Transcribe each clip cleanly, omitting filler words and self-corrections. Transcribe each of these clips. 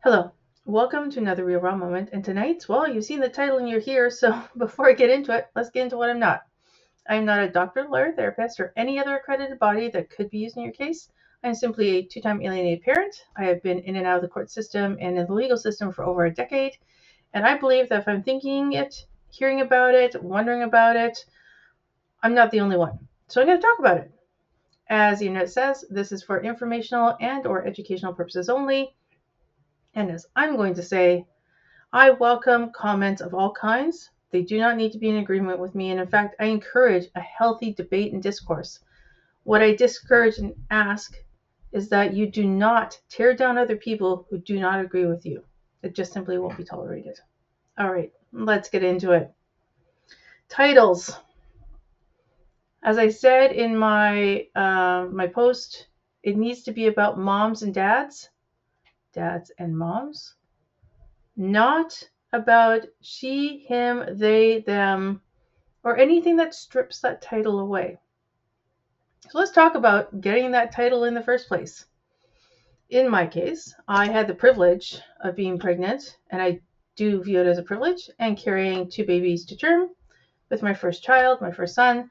Hello, welcome to another Real Raw Moment. And tonight, well, you've seen the title and you're here. So before I get into it, let's get into what I'm not. I'm not a doctor, lawyer, therapist, or any other accredited body that could be used in your case. I'm simply a two-time alienated parent. I have been in and out of the court system and in the legal system for over a decade. And I believe that if I'm thinking it, hearing about it, wondering about it, I'm not the only one. So I'm going to talk about it. As the unit says, this is for informational and or educational purposes only. And as I'm going to say, I welcome comments of all kinds. They do not need to be in agreement with me. And in fact, I encourage a healthy debate and discourse. What I discourage and ask is that you do not tear down other people who do not agree with you. It just simply won't be tolerated. All right, let's get into it. Titles. As I said in my post, it needs to be about moms and dads and moms, not about she, him, they, them, or anything that strips that title away. So let's talk about getting that title in the first place. In my case, I had the privilege of being pregnant, and I do view it as a privilege, and carrying two babies to term. With my first child, my first son,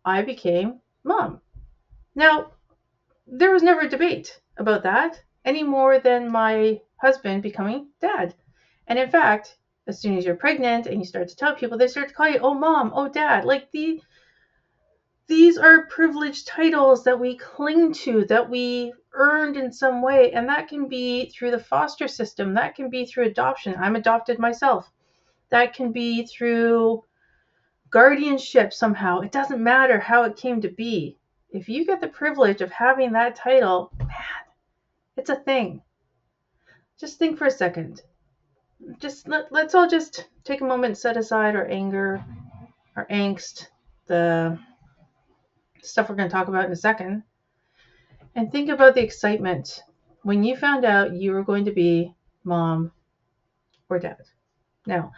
I became mom. Now, there was never a debate about that any more than my husband becoming dad. And in fact, as soon as you're pregnant and you start to tell people, they start to call you, oh, mom, oh, dad. Like these are privileged titles that we cling to, that we earned in some way. And that can be through the foster system. That can be through adoption. I'm adopted myself. That can be through guardianship somehow. It doesn't matter how it came to be. If you get the privilege of having that title, man, it's a thing. Just think for a second. Let's all just take a moment, set aside our anger, our angst, the stuff we're going to talk about in a second, and think about the excitement when you found out you were going to be mom or dad. Now,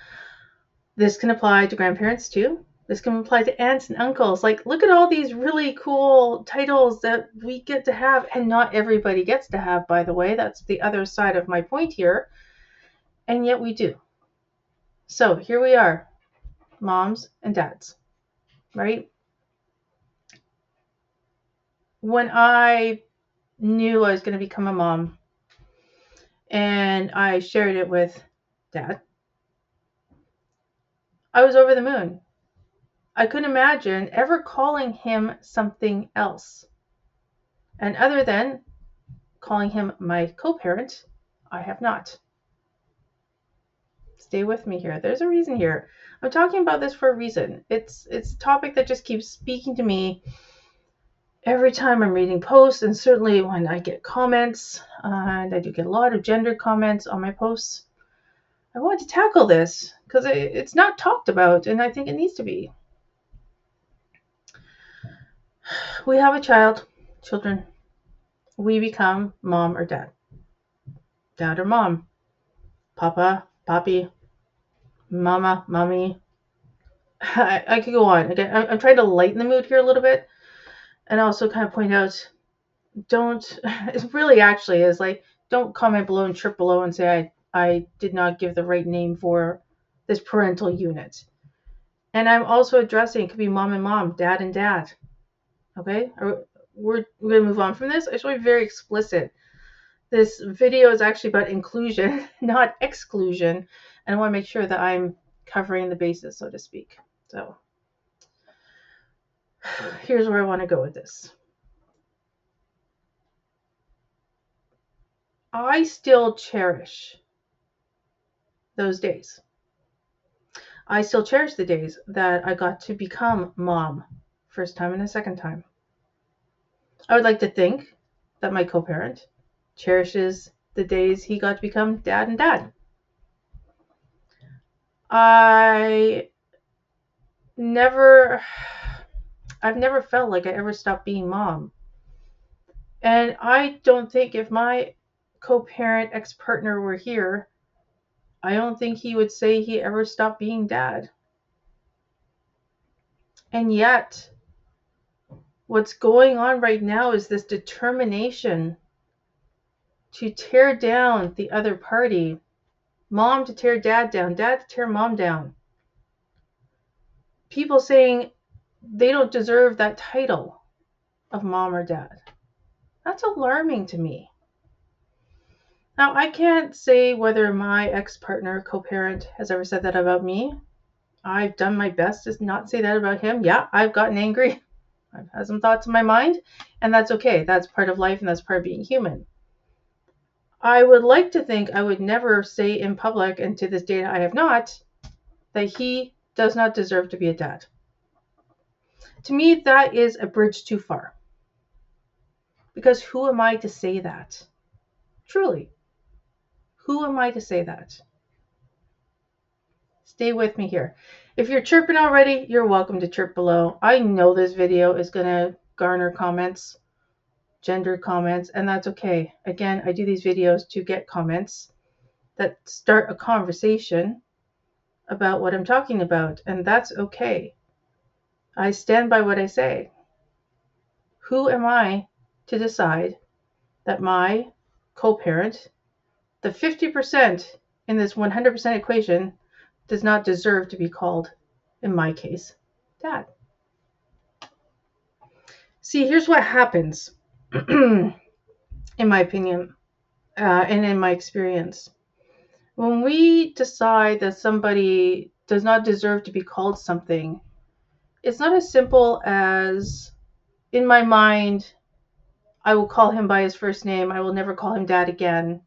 this can apply to grandparents too. This can apply to aunts and uncles. Like, look at all these really cool titles that we get to have, and not everybody gets to have, by the way. That's the other side of my point here. And yet we do. So here we are, moms and dads, right? When I knew I was going to become a mom and I shared it with dad, I was over the moon. I couldn't imagine ever calling him something else. And other than calling him my co-parent, I have not. Stay with me here. There's a reason here. I'm talking about this for a reason. It's a topic that just keeps speaking to me every time I'm reading posts, and certainly when I get comments, and I do get a lot of gender comments on my posts. I want to tackle this because it's not talked about, and I think it needs to be. We have a child, children. We become mom or dad. Dad or mom. Papa, papi, mama, mommy. I could go on. Again, I'm trying to lighten the mood here a little bit, and also kind of point out, it really actually is like, don't comment below and trip below and say I did not give the right name for this parental unit. And I'm also addressing, it could be mom and mom, dad and dad. Okay? We're going to move on from this. I just want to be very explicit. This video is actually about inclusion, not exclusion. And I want to make sure that I'm covering the bases, so to speak. So here's where I want to go with this. I still cherish those days. I still cherish the days that I got to become mom, first time and a second time. I would like to think that my co-parent cherishes the days he got to become dad and dad. I've never felt like I ever stopped being mom. And I don't think if my co-parent ex-partner were here, I don't think he would say he ever stopped being dad. And yet, what's going on right now is this determination to tear down the other party. Mom to tear dad down, dad to tear mom down. People saying they don't deserve that title of mom or dad. That's alarming to me. Now, I can't say whether my ex-partner, co-parent, has ever said that about me. I've done my best to not say that about him. Yeah, I've gotten angry. I've had some thoughts in my mind, and that's okay. That's part of life, and that's part of being human. I would like to think I would never say in public, and to this day I have not, that he does not deserve to be a dad. To me, that is a bridge too far. Because who am I to say that? Truly, who am I to say that? Stay with me here. If you're chirping already, you're welcome to chirp below. I know this video is going to garner comments, gender comments, and that's okay. Again, I do these videos to get comments that start a conversation about what I'm talking about, and that's okay. I stand by what I say. Who am I to decide that my co-parent, the 50% in this 100% equation, does not deserve to be called, in my case, dad? See, here's what happens, in my opinion, and in my experience. When we decide that somebody does not deserve to be called something, it's not as simple as, in my mind, I will call him by his first name. I will never call him dad again.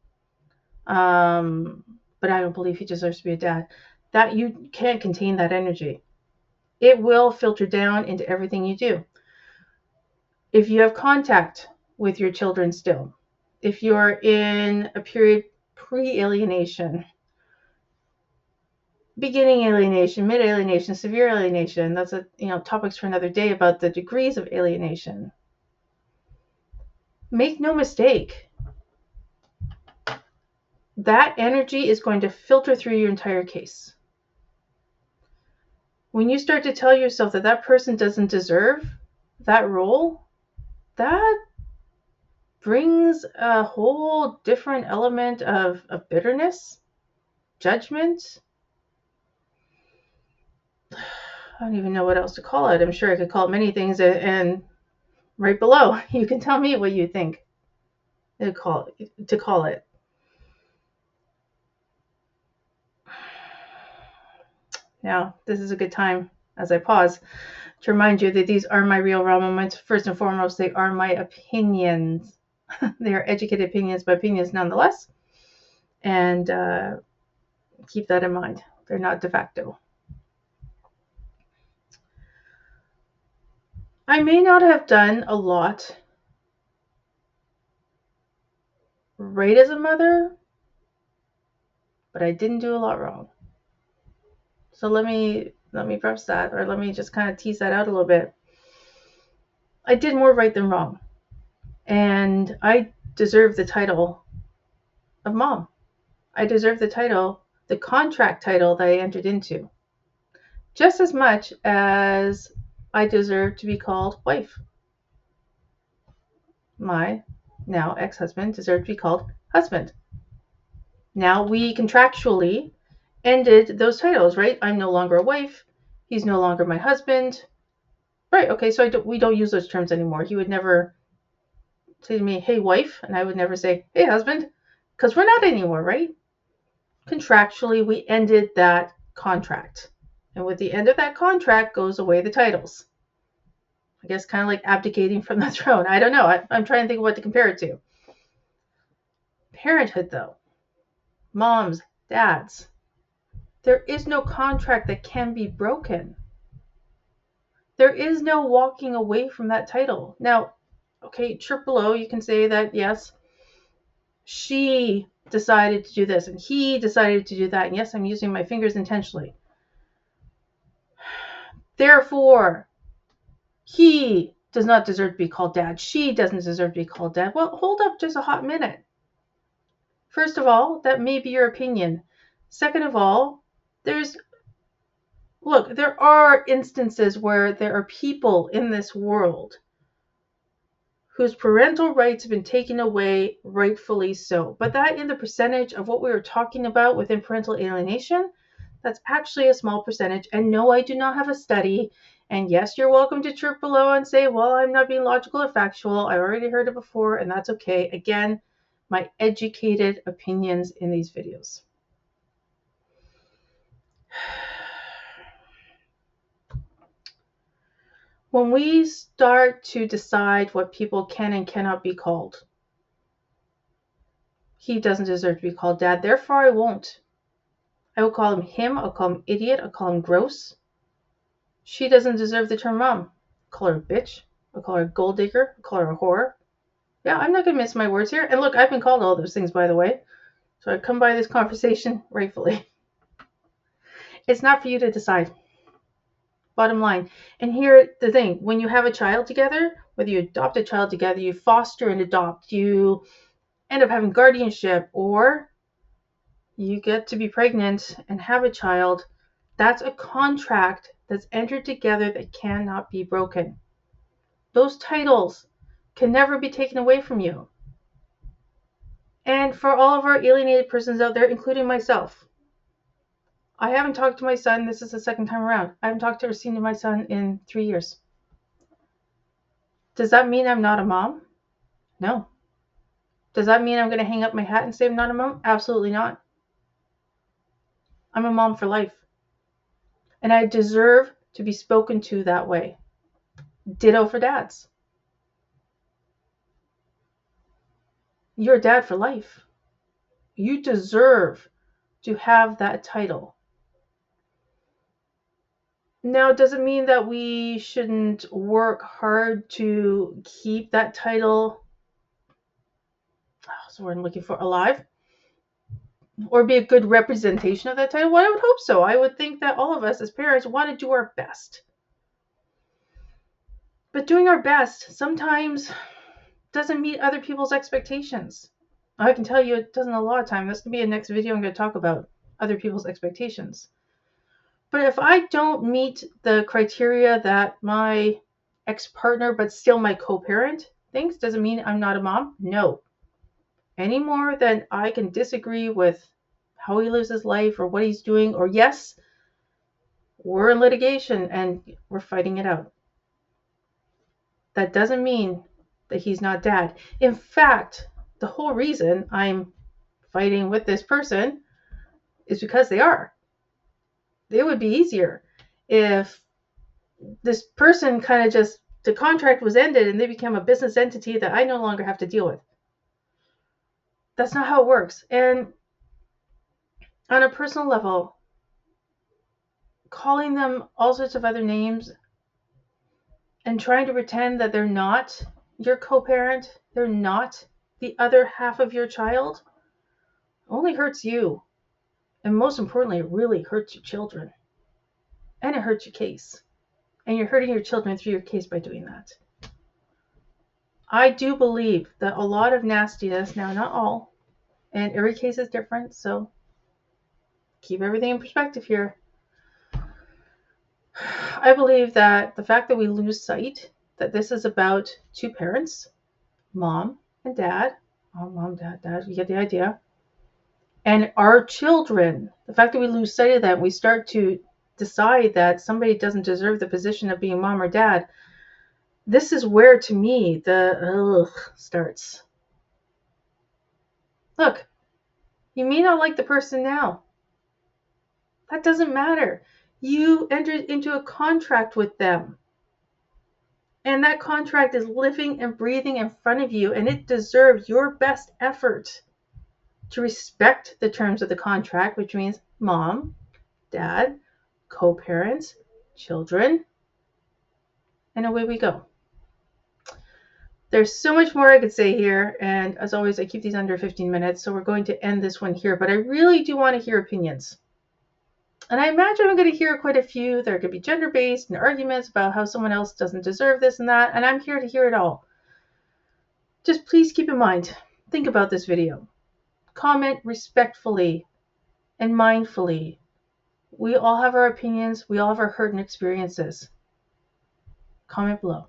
But I don't believe he deserves to be a dad. That you can't contain that energy. It will filter down into everything you do. If you have contact with your children still, if you're in a period pre-alienation, beginning alienation, mid-alienation, severe alienation, that's topics for another day about the degrees of alienation. Make no mistake, that energy is going to filter through your entire case. When you start to tell yourself that that person doesn't deserve that role, that brings a whole different element of bitterness, judgment. I don't even know what else to call it. I'm sure I could call it many things, and right below, you can tell me what you think to call it. Now, this is a good time, as I pause, to remind you that these are my real raw moments. First and foremost, they are my opinions. They are educated opinions, but opinions nonetheless. And keep that in mind. They're not de facto. I may not have done a lot right as a mother, but I didn't do a lot wrong. So let me preface that, or let me just kind of tease that out a little bit. I did more right than wrong. And I deserve the title of mom. I deserve the title, the contract title that I entered into, just as much as I deserve to be called wife. My now ex-husband deserved to be called husband. Now we contractually ended those titles, right? I'm no longer a wife. He's no longer my husband. Right, okay, so we don't use those terms anymore. He would never say to me, hey, wife, and I would never say, hey, husband, because we're not anymore, right? Contractually, we ended that contract. And with the end of that contract goes away the titles. I guess kind of like abdicating from the throne. I don't know. I'm trying to think of what to compare it to. Parenthood, though. Moms, dads. There is no contract that can be broken. There is no walking away from that title. Now, okay, chirp below, you can say that, yes, she decided to do this and he decided to do that. And yes, I'm using my fingers intentionally. Therefore, he does not deserve to be called dad. She doesn't deserve to be called dad. Well, hold up just a hot minute. First of all, that may be your opinion. Second of all, there are instances where there are people in this world whose parental rights have been taken away, rightfully so. But that in the percentage of what we were talking about within parental alienation, that's actually a small percentage. And no, I do not have a study. And yes, you're welcome to chirp below and say, well, I'm not being logical or factual. I already heard it before, and that's okay. Again, my educated opinions in these videos. When we start to decide what people can and cannot be called, he doesn't deserve to be called dad, therefore I won't. I will call him, I'll call him idiot, I'll call him gross. She doesn't deserve the term mom. I'll call her a bitch, I'll call her a gold digger, I'll call her a whore. Yeah, I'm not going to miss my words here. And look, I've been called all those things, by the way. So I come by this conversation rightfully. It's not for you to decide. Bottom line. And here's the thing. When you have a child together, whether you adopt a child together, you foster and adopt, you end up having guardianship, or you get to be pregnant and have a child, that's a contract that's entered together that cannot be broken. Those titles can never be taken away from you. And for all of our alienated persons out there, including myself, I haven't talked to my son. This is the second time around. I haven't talked to or seen my son in 3 years. Does that mean I'm not a mom? No. Does that mean I'm going to hang up my hat and say I'm not a mom? Absolutely not. I'm a mom for life. And I deserve to be spoken to that way. Ditto for dads. You're a dad for life. You deserve to have that title. Now, does it mean that we shouldn't work hard to keep that title, what's the word I'm looking for, alive? Or be a good representation of that title? Well, I would hope so. I would think that all of us as parents want to do our best. But doing our best sometimes doesn't meet other people's expectations. I can tell you it doesn't a lot of time. That's going to be a next video I'm going to talk about other people's expectations. But if I don't meet the criteria that my ex-partner, but still my co-parent, thinks, doesn't mean I'm not a mom. No. Any more than I can disagree with how he lives his life or what he's doing, or yes, we're in litigation and we're fighting it out. That doesn't mean that he's not dad. In fact, the whole reason I'm fighting with this person is because they are. It would be easier if this person kind of just, the contract was ended and they became a business entity that I no longer have to deal with. That's not how it works. And on a personal level, calling them all sorts of other names and trying to pretend that they're not your co-parent, they're not the other half of your child, only hurts you. And most importantly, it really hurts your children. And it hurts your case. And you're hurting your children through your case by doing that. I do believe that a lot of nastiness, now not all, and every case is different, so keep everything in perspective here. I believe that the fact that we lose sight that this is about two parents, mom and dad, oh, mom, dad, you get the idea, and our children, the fact that we lose sight of that, we start to decide that somebody doesn't deserve the position of being mom or dad, this is where, to me, the starts. Look, you may not like the person now. That doesn't matter. You entered into a contract with them. And that contract is living and breathing in front of you, and it deserves your best effort to respect the terms of the contract, which means mom, dad, co-parents, children, and away we go. There's so much more I could say here, and as always, I keep these under 15 minutes, so we're going to end this one here, but I really do want to hear opinions. And I imagine I'm going to hear quite a few. There could be gender-based and arguments about how someone else doesn't deserve this and that, and I'm here to hear it all. Just please keep in mind, think about this video. Comment respectfully and mindfully. We all have our opinions. We all have our hurt and experiences. Comment below.